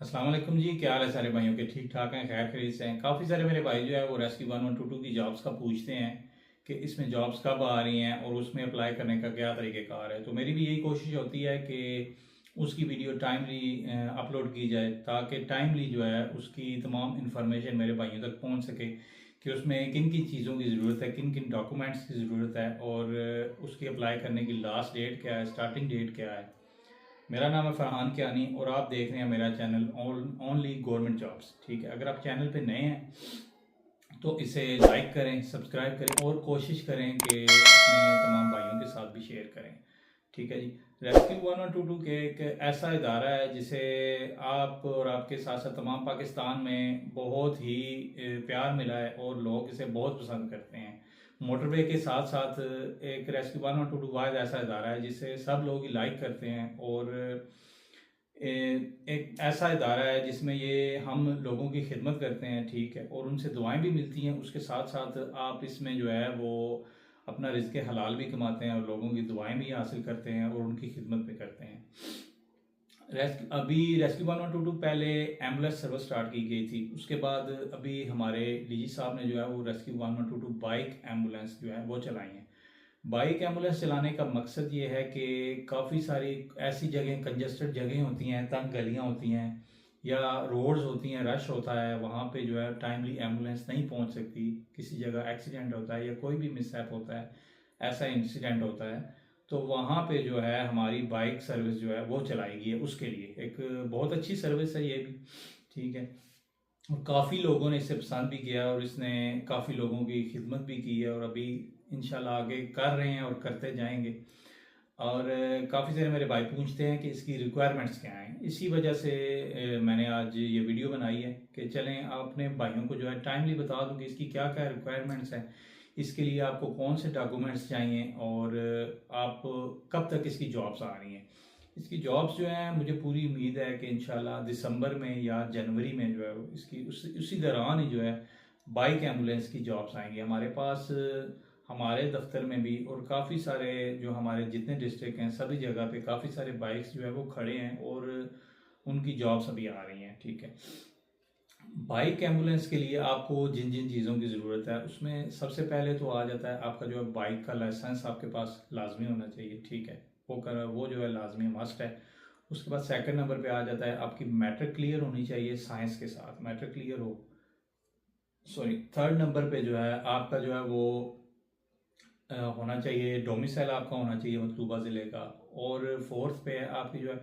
अस्सलाम वालेकुम जी। क्या हाल है सारे भाइयों के? ठीक ठाक हैं, खैर खरीद से हैं। काफ़ी सारे मेरे भाई जो है वो रेस्क्यू 1122 की जॉब्स का पूछते हैं कि इसमें जॉब्स कब आ रही हैं और उसमें अप्लाई करने का क्या तरीक़ेकार है। तो मेरी भी यही कोशिश होती है कि उसकी वीडियो टाइमली अपलोड की जाए ताकि टाइमली जो है उसकी तमाम इन्फॉर्मेशन मेरे भाइयों तक पहुंच सके कि उसमें किन किन चीज़ों की ज़रूरत है, किन किन डॉक्यूमेंट्स की ज़रूरत है और उसकी अप्लाई करने की लास्ट डेट क्या है, स्टार्टिंग डेट क्या है। मेरा नाम है फरहान कियानी और आप देख रहे हैं मेरा चैनल ओनली गवर्नमेंट जॉब्स। ठीक है, अगर आप चैनल पे नए हैं तो इसे लाइक करें, सब्सक्राइब करें और कोशिश करें कि अपने तमाम भाइयों के साथ भी शेयर करें। ठीक है जी। रेस्क्यू 1122 के एक ऐसा इदारा है जिसे आप और आपके साथ साथ तमाम पाकिस्तान में बहुत ही प्यार मिला है और लोग इसे बहुत पसंद करते हैं। मोटरवे के साथ साथ एक रेस्क्यू 1122 वाहिद ऐसा इदारा है जिसे सब लोग ही लाइक करते हैं और एक ऐसा इदारा है जिसमें ये हम लोगों की खिदमत करते हैं। ठीक है, और उनसे दुआएं भी मिलती हैं। उसके साथ साथ आप इसमें जो है वो अपना रिज़्क़ हलाल भी कमाते हैं और लोगों की दुआएं भी हासिल करते हैं और उनकी खिदमत भी करते हैं। रेस्क्यू 1122 पहले एम्बुलेंस सर्विस स्टार्ट की गई थी। उसके बाद अभी हमारे डीजी साहब ने जो है वो रेस्क्यू 1122 बाइक एम्बुलेंस जो है वो चलाई है। बाइक एम्बुलेंस चलाने का मकसद ये है कि काफ़ी सारी ऐसी जगह, कंजस्टेड जगह होती हैं, तंग गलियां होती हैं या रोड्स होती हैं, रश होता है, वहाँ पे जो है टाइमली एम्बुलेंस नहीं पहुँच सकती। किसी जगह एक्सीडेंट होता है या कोई भी मिसहैप होता है, ऐसा इंसिडेंट होता है, तो वहाँ पे जो है हमारी बाइक सर्विस जो है वो चलाई गई है। उसके लिए एक बहुत अच्छी सर्विस है ये भी। ठीक है, और काफ़ी लोगों ने इसे पसंद भी किया और इसने काफ़ी लोगों की खिदमत भी की है और अभी इंशाल्लाह आगे कर रहे हैं और करते जाएंगे। और काफ़ी सारे मेरे भाई पूछते हैं कि इसकी रिक्वायरमेंट्स क्या हैं। इसी वजह से मैंने आज ये वीडियो बनाई है कि चलें अपने भाइयों को जो है टाइमली बता दूं कि इसकी क्या क्या रिक्वायरमेंट्स हैं, इसके लिए आपको कौन से डॉक्यूमेंट्स चाहिए और आप कब तक इसकी जॉब्स आ रही हैं। इसकी जॉब्स जो हैं मुझे पूरी उम्मीद है कि इंशाल्लाह दिसंबर में या जनवरी में जो है इसकी उसी दौरान ही जो है बाइक एम्बुलेंस की जॉब्स आएंगी हमारे पास। हमारे दफ्तर में भी और काफ़ी सारे जो हमारे जितने डिस्ट्रिक्ट हैं सभी जगह पे काफ़ी सारे बाइक्स जो है वो खड़े हैं और उनकी जॉब्स अभी आ रही हैं। ठीक है, बाइक एम्बुलेंस के लिए आपको जिन जिन चीज़ों की ज़रूरत है उसमें सबसे पहले तो आ जाता है आपका जो है बाइक का लाइसेंस आपके पास लाजमी होना चाहिए। ठीक है, वो जो है लाजमी मस्ट है। उसके बाद सेकंड नंबर पे आ जाता है आपकी मैट्रिक क्लियर होनी चाहिए, साइंस के साथ मैट्रिक क्लियर हो। सॉरी, थर्ड नंबर पे जो है आपका जो है वो होना चाहिए, डोमिसाइल आपका होना चाहिए मतलूबा ज़िले का। और फोर्थ पे है आपकी जो है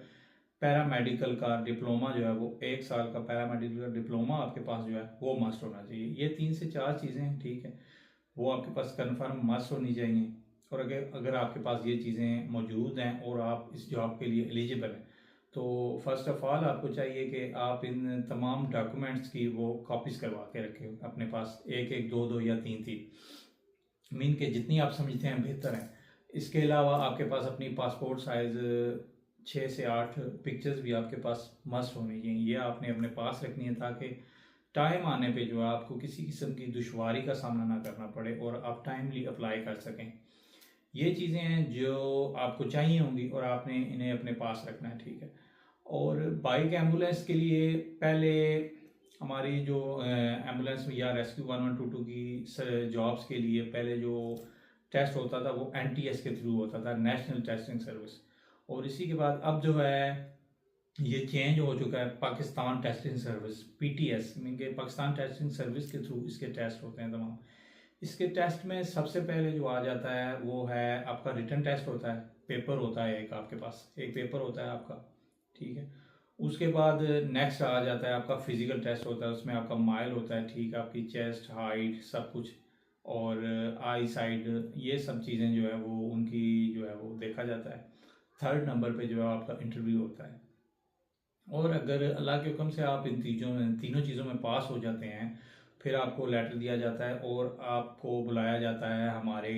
पैरामेडिकल का डिप्लोमा जो है वो 1 साल का पैरामेडिकल का डिप्लोमा आपके पास जो है वो मस्ट होना चाहिए। ये 3 से 4 चीज़ें हैं। ठीक है, वो आपके पास कन्फर्म मस्ट होनी चाहिए। और अगर अगर आपके पास ये चीज़ें मौजूद हैं और आप इस जॉब के लिए एलिजिबल हैं तो फर्स्ट ऑफ ऑल आपको चाहिए कि आप इन तमाम डॉक्यूमेंट्स की वो कॉपीज़ करवा के रखें अपने पास, एक एक दो दो या तीन तीन, मीन के जितनी आप समझते हैं बेहतर है। इसके अलावा आपके पास अपनी पासपोर्ट साइज़ 6 से 8 पिक्चर्स भी आपके पास मस्ट होनी चाहिए। ये आपने अपने पास रखनी है ताकि टाइम आने पे जो है आपको किसी किस्म की दुश्वारी का सामना ना करना पड़े और आप टाइमली अप्लाई कर सकें। ये चीज़ें हैं जो आपको चाहिए होंगी और आपने इन्हें अपने पास रखना है। ठीक है, और बाइक एम्बुलेंस के लिए पहले हमारी जो एम्बुलेंस या रेस्क्यू 1122 की जॉब्स के लिए पहले जो टेस्ट होता था वो NTS के थ्रू होता था, नेशनल टेस्टिंग सर्विस। और इसी के बाद अब जो है ये चेंज हो चुका है Pakistan testing service, PTS, mean के पाकिस्तान टेस्टिंग सर्विस के थ्रू इसके टेस्ट होते हैं तमाम। इसके टेस्ट में सबसे पहले जो आ जाता है वो है आपका रिटन टेस्ट होता है, पेपर होता है एक, आपके पास एक पेपर होता है आपका। ठीक है, उसके बाद नेक्स्ट आ जाता है आपका फिजिकल टेस्ट होता है, उसमें आपका माइल होता है। ठीक है, आपकी चेस्ट हाइट सब कुछ और आई साइड ये सब चीज़ें जो है वो उनकी जो है वो देखा जाता है। थर्ड नंबर पे जो है आपका इंटरव्यू होता है। और अगर अल्लाह के हुक्म से आप इन तीनों चीज़ों में पास हो जाते हैं फिर आपको लेटर दिया जाता है और आपको बुलाया जाता है हमारे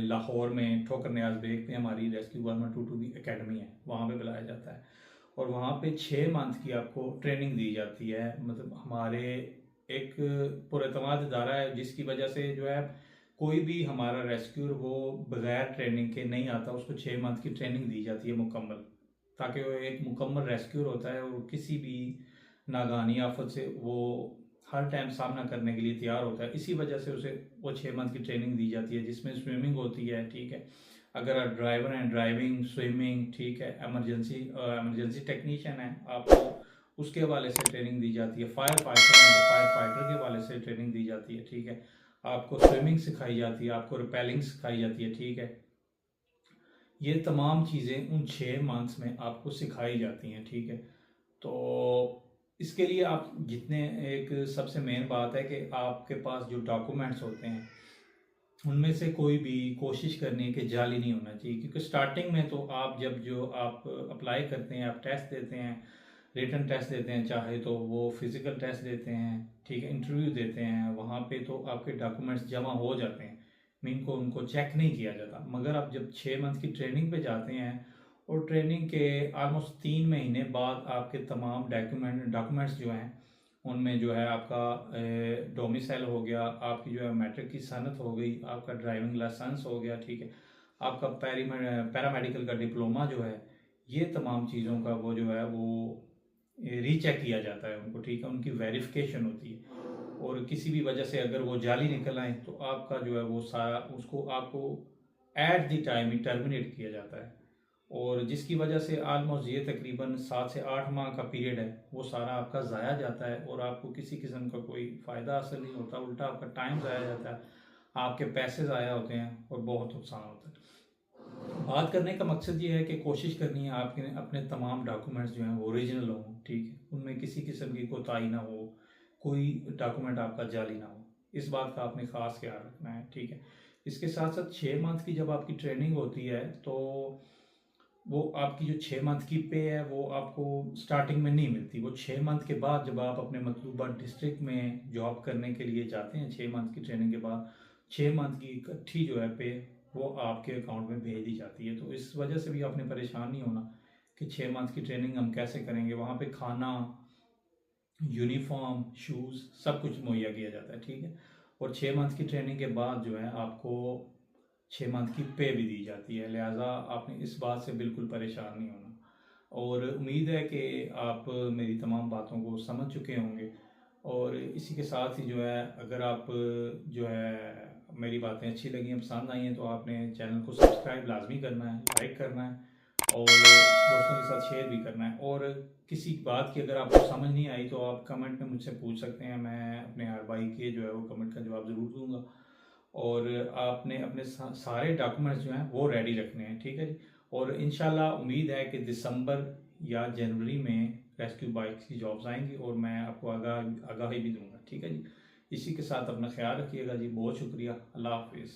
लाहौर में ठोकर नियाज बेग पे हमारी रेस्क्यू 1122 की एकेडमी है, वहाँ पे बुलाया जाता है। और वहाँ पे 6 मंथ की आपको ट्रेनिंग दी जाती है। मतलब हमारे एक पुरएतमाद इदारा है जिसकी वजह से जो है कोई भी हमारा रेस्क्यूर वो बगैर ट्रेनिंग के नहीं आता, उसको 6 मंथ की ट्रेनिंग दी जाती है मुकम्मल ताकि वो एक मुकम्मल रेस्क्यूर होता है और किसी भी नागानी आफत से वो हर टाइम सामना करने के लिए तैयार होता है। इसी वजह से उसे वो 6 मंथ की ट्रेनिंग दी जाती है, जिसमें स्विमिंग होती है, ठीक है। अगर आप ड्राइवर हैं, ड्राइविंग, स्विमिंग, ठीक है। इमरजेंसी टेक्नीशियन है, आपको उसके हवाले से ट्रेनिंग दी जाती है। फायर फाइटर हैं तो फायर फाइटर के हवाले से ट्रेनिंग दी जाती है, ठीक है। आपको स्विमिंग सिखाई जाती है, आपको रिपेलिंग सिखाई जाती है, ठीक है। ये तमाम चीज़ें उन 6 मंथ्स में आपको सिखाई जाती हैं, ठीक है। तो इसके लिए आप जितने, एक सबसे मेन बात है कि आपके पास जो डॉक्यूमेंट्स होते हैं उनमें से कोई भी कोशिश करनी है कि जाली नहीं होना चाहिए, क्योंकि स्टार्टिंग में तो आप जब जो आप अप्लाई करते हैं, आप टेस्ट देते हैं, रिटन टेस्ट देते हैं, चाहे तो वो फिज़िकल टेस्ट देते हैं, ठीक है, इंटरव्यू देते हैं, वहाँ पे तो आपके डॉक्यूमेंट्स जमा हो जाते हैं, मीन को उनको चेक नहीं किया जाता। मगर आप जब 6 मंथ की ट्रेनिंग पे जाते हैं और ट्रेनिंग के ऑलमोस्ट 3 महीने बाद आपके तमाम डॉक्यूमेंट्स जो हैं उनमें जो है आपका डोमिसाइल हो गया, आपकी जो है मैट्रिक की सनत हो गई, आपका ड्राइविंग लाइसेंस हो गया, ठीक है, आपका पैरामेडिकल का डिप्लोमा जो है, ये तमाम चीज़ों का वो जो है वो रीचेक किया जाता है उनको, ठीक है, उनकी वेरिफिकेशन होती है। और किसी भी वजह से अगर वो जाली निकल आए तो आपका जो है वो सारा उसको आपको at the time he terminate किया जाता है। और जिसकी वजह से आलमोस्ट ये तकरीबन 7 से 8 माह का पीरियड है वो सारा आपका ज़ाया जाता है और आपको किसी किस्म का कोई फ़ायदा हासिल नहीं होता, उल्टा आपका टाइम ज़ाया जाता है, आपके पैसे ज़ाया होते हैं और बहुत नुकसान होता है। बात करने का मकसद ये है कि कोशिश करनी है आपके अपने तमाम डॉक्यूमेंट्स जो हैं वो ओरिजिनल हों, ठीक है, उनमें किसी किस्म की कोताही ना हो, कोई डॉक्यूमेंट आपका जाली ना हो, इस बात का आपने ख़ास ख्याल रखना है, ठीक है। इसके साथ साथ 6 मंथ की जब आपकी ट्रेनिंग होती है तो वो आपकी जो 6 मंथ की पे है वो आपको स्टार्टिंग में नहीं मिलती, वो 6 मंथ के बाद जब आप अपने मतलूबा डिस्ट्रिक्ट में जॉब करने के लिए जाते हैं, 6 मंथ की ट्रेनिंग के बाद 6 मंथ की इकट्ठी जो है पे वो आपके अकाउंट में भेज दी जाती है। तो इस वजह से भी आपने परेशान नहीं होना कि 6 मंथ की ट्रेनिंग हम कैसे करेंगे, वहाँ पे खाना, यूनिफॉर्म, शूज़ सब कुछ मुहैया किया जाता है, ठीक है। और 6 मंथ की ट्रेनिंग के बाद जो है आपको 6 मंथ की पे भी दी जाती है, लिहाजा आपने इस बात से बिल्कुल परेशान नहीं होना। और उम्मीद है कि आप मेरी तमाम बातों को समझ चुके होंगे। और इसी के साथ ही जो है अगर आप जो है मेरी बातें अच्छी लगी हैं, पसंद आई हैं, तो आपने चैनल को सब्सक्राइब लाजमी करना है, लाइक करना है और दोस्तों के साथ शेयर भी करना है। और किसी बात की अगर आपको समझ नहीं आई तो आप कमेंट में मुझसे पूछ सकते हैं, मैं अपने हर भाई के जो है वो कमेंट का जवाब ज़रूर दूंगा। और आपने अपने सारे डॉक्यूमेंट्स जो हैं वो रेडी रखने हैं, ठीक है जी। और इंशाल्लाह उम्मीद है कि दिसंबर या जनवरी में रेस्क्यू बाइक्स की जॉब्स आएंगी और मैं आपको आगाही भी दूंगा, ठीक है जी। इसी के साथ अपना ख्याल रखिएगा जी, बहुत शुक्रिया, अल्लाह हाफिज़।